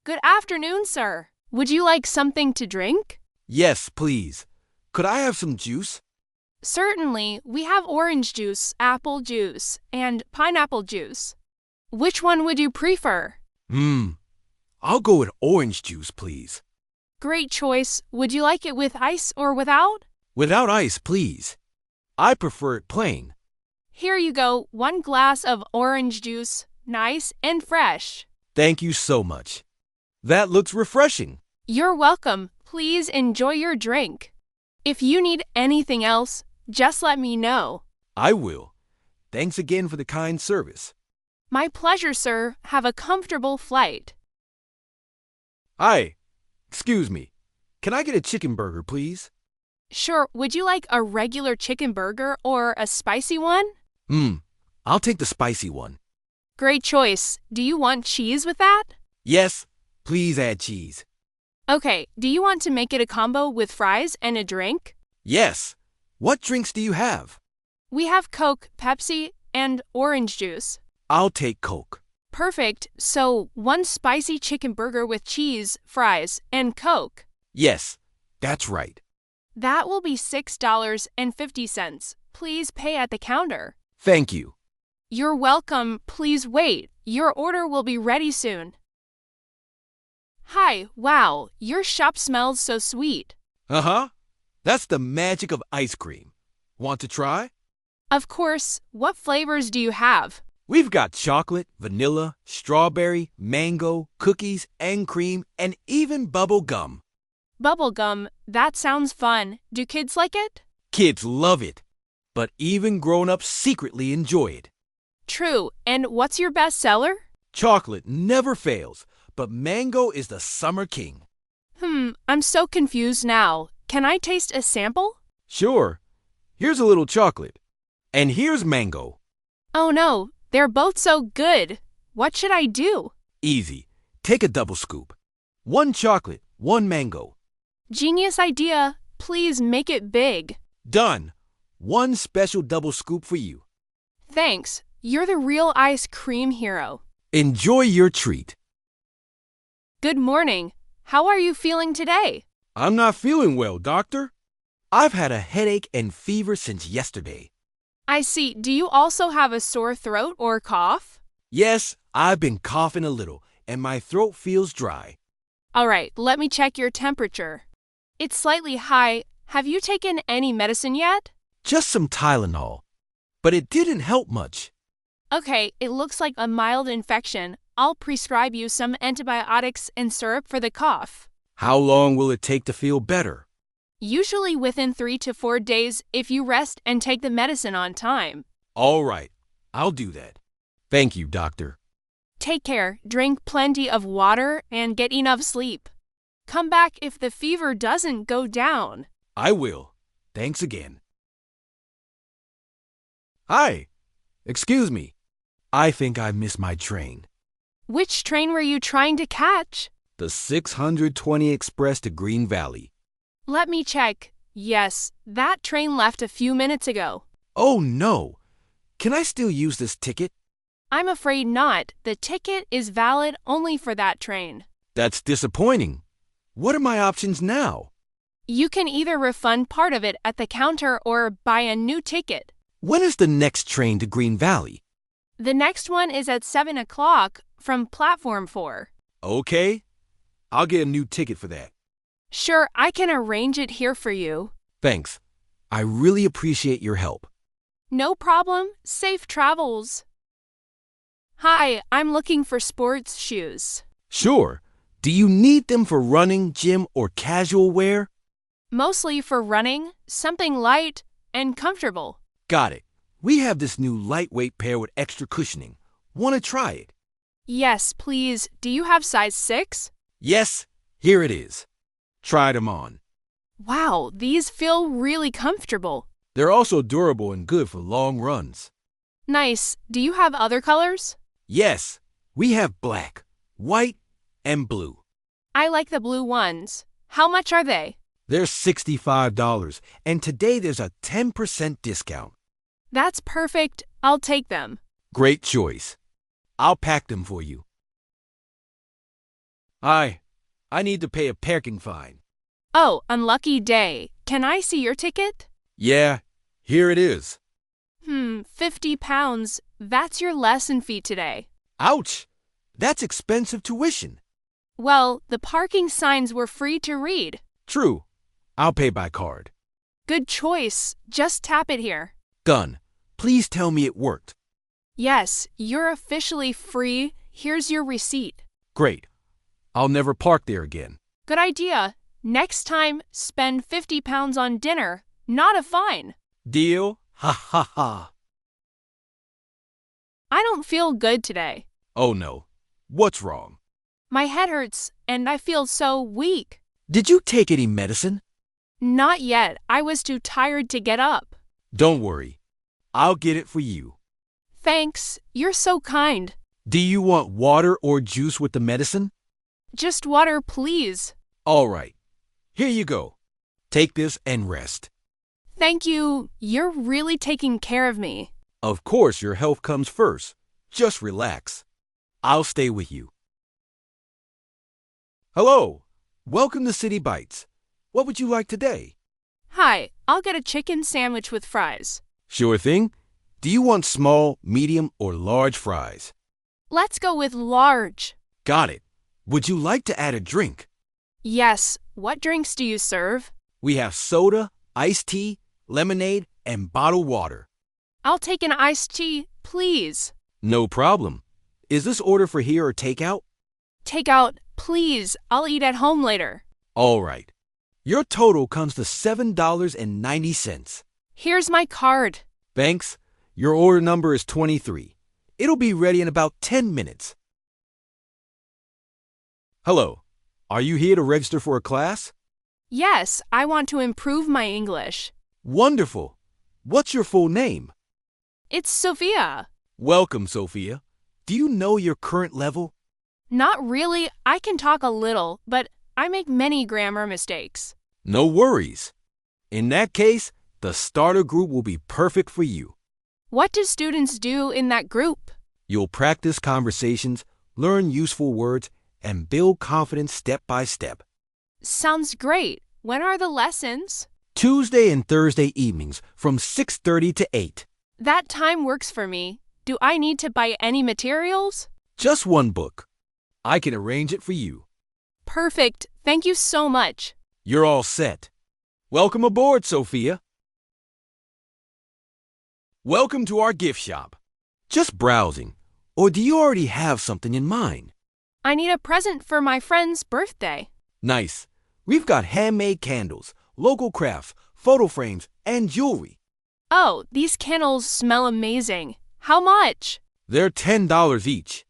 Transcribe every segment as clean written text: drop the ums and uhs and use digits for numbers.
Good afternoon, sir. Would you like something to drink? Yes, please. Could I have some juice? Certainly, we have orange juice, apple juice, and pineapple juice. Which one would you prefer? I'll go with orange juice, please. Great choice. Would you like it with ice or without? Without ice, please. I prefer it plain. Here you go, 1 glass of orange juice, nice and fresh. Thank you so much. That looks refreshing. You're welcome. Please enjoy your drink. If you need anything else, just let me know. I will. Thanks again for the kind service. My pleasure, sir. Have a comfortable flight. Hi. Excuse me. Can I get a chicken burger, please? Sure, would you like a regular chicken burger or a spicy one? I'll take the spicy one. Great choice. Do you want cheese with that? Yes, please add cheese. Okay, do you want to make it a combo with fries and a drink? Yes. What drinks do you have? We have Coke, Pepsi, and orange juice. I'll take Coke. Perfect. So, 1 spicy chicken burger with cheese, fries, and Coke. Yes, that's right. That will be $6.50. Please pay at the counter. Thank you. You're welcome. Please wait. Your order will be ready soon. Hi, wow, your shop smells so sweet. Uh-huh. That's the magic of ice cream. Want to try? Of course. What flavors do you have? We've got chocolate, vanilla, strawberry, mango, cookies, and cream, and even bubble gum. Bubble gum. That sounds fun. Do kids like it? Kids love it, but even grown-ups secretly enjoy it. True. And what's your best seller? Chocolate never fails, but mango is the summer king. I'm so confused now. Can I taste a sample? Sure. Here's a little chocolate. And here's mango. Oh no, they're both so good. What should I do? Easy. Take a double scoop. 1 chocolate, 1 mango. Genius idea. Please make it big. Done. 1 special double scoop for you. Thanks. You're the real ice cream hero. Enjoy your treat. Good morning. How are you feeling today? I'm not feeling well, doctor. I've had a headache and fever since yesterday. I see. Do you also have a sore throat or cough? Yes, I've been coughing a little, and my throat feels dry. All right, let me check your temperature. It's slightly high. Have you taken any medicine yet? Just some Tylenol. But it didn't help much. Okay, it looks like a mild infection. I'll prescribe you some antibiotics and syrup for the cough. How long will it take to feel better? Usually within 3 to 4 days if you rest and take the medicine on time. All right, I'll do that. Thank you, doctor. Take care, drink plenty of water, and get enough sleep. Come back if the fever doesn't go down. I will. Thanks again. Hi. Excuse me. I think I missed my train. Which train were you trying to catch? The 620 Express to Green Valley. Let me check. Yes, that train left a few minutes ago. Oh, no. Can I still use this ticket? I'm afraid not. The ticket is valid only for that train. That's disappointing. What are my options now? You can either refund part of it at the counter or buy a new ticket. When is the next train to Green Valley? The next one is at 7 o'clock from Platform 4. Okay. I'll get a new ticket for that. Sure, I can arrange it here for you. Thanks. I really appreciate your help. No problem. Safe travels. Hi, I'm looking for sports shoes. Sure. Do you need them for running, gym, or casual wear? Mostly for running, something light and comfortable. Got it. We have this new lightweight pair with extra cushioning. Want to try it? Yes, please. Do you have size 6? Yes, here it is. Try them on. Wow, these feel really comfortable. They're also durable and good for long runs. Nice. Do you have other colors? Yes, we have black, white, and blue. I like the blue ones. How much are they? They're $65, and today there's a 10% discount. That's perfect. I'll take them. Great choice. I'll pack them for you. Hi, I need to pay a parking fine. Oh, unlucky day. Can I see your ticket? Yeah, here it is. £50. That's your lesson fee today. Ouch! That's expensive tuition. Well, the parking signs were free to read. True. I'll pay by card. Good choice. Just tap it here. Done. Please tell me it worked. Yes, you're officially free. Here's your receipt. Great. I'll never park there again. Good idea. Next time, spend £50 on dinner, not a fine. Deal? Ha ha ha. I don't feel good today. Oh no. What's wrong? My head hurts and I feel so weak. Did you take any medicine? Not yet. I was too tired to get up. Don't worry. I'll get it for you. Thanks. You're so kind. Do you want water or juice with the medicine? Just water, please. All right. Here you go. Take this and rest. Thank you. You're really taking care of me. Of course, your health comes first. Just relax. I'll stay with you. Hello. Welcome to City Bites. What would you like today? Hi, I'll get a chicken sandwich with fries. Sure thing. Do you want small, medium, or large fries? Let's go with large. Got it. Would you like to add a drink? Yes. What drinks do you serve? We have soda, iced tea, lemonade, and bottled water. I'll take an iced tea, please. No problem. Is this order for here or takeout? Takeout, please. I'll eat at home later. All right. Your total comes to $7.90. Here's my card. Thanks. Your order number is 23. It'll be ready in about 10 minutes. Hello. Are you here to register for a class? Yes, I want to improve my English. Wonderful. What's your full name? It's Sophia. Welcome, Sophia. Do you know your current level? Not really. I can talk a little, but I make many grammar mistakes. No worries. In that case, the starter group will be perfect for you. What do students do in that group? You'll practice conversations, learn useful words, and build confidence step by step. Sounds great. When are the lessons? Tuesday and Thursday evenings from 6:30 to 8. That time works for me. Do I need to buy any materials? Just one book. I can arrange it for you. Perfect. Thank you so much. You're all set. Welcome aboard, Sophia. Welcome to our gift shop. Just browsing, or do you already have something in mind? I need a present for my friend's birthday. Nice. We've got handmade candles, local crafts, photo frames, and jewelry. Oh, these candles smell amazing. How much? They're $10 each,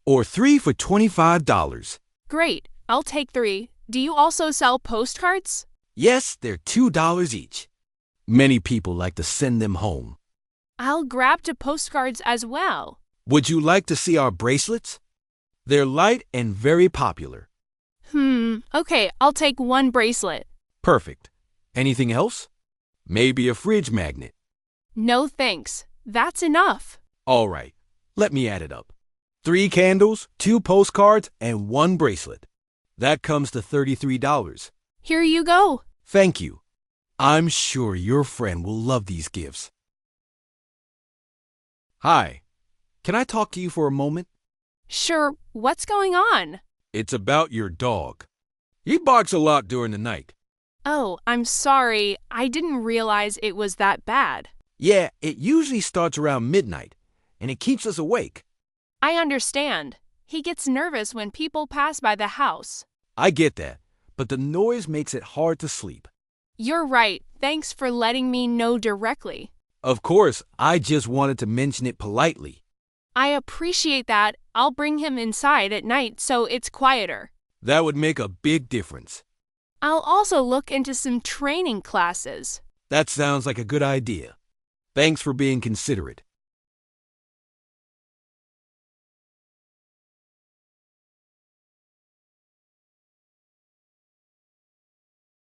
or 3 for $25. Great. I'll take 3. Do you also sell postcards? Yes, they're $2 each. Many people like to send them home. I'll grab 2 postcards as well. Would you like to see our bracelets? They're light and very popular. Okay, I'll take 1 bracelet. Perfect. Anything else? Maybe a fridge magnet. No thanks. That's enough. All right, let me add it up. 3 candles, 2 postcards, and 1 bracelet. That comes to $33. Here you go. Thank you. I'm sure your friend will love these gifts. Hi, can I talk to you for a moment? Sure, what's going on? It's about your dog. He barks a lot during the night. Oh, I'm sorry. I didn't realize it was that bad. Yeah, it usually starts around midnight, and it keeps us awake. I understand. He gets nervous when people pass by the house. I get that, but the noise makes it hard to sleep. You're right. Thanks for letting me know directly. Of course, I just wanted to mention it politely. I appreciate that. I'll bring him inside at night so it's quieter. That would make a big difference. I'll also look into some training classes. That sounds like a good idea. Thanks for being considerate.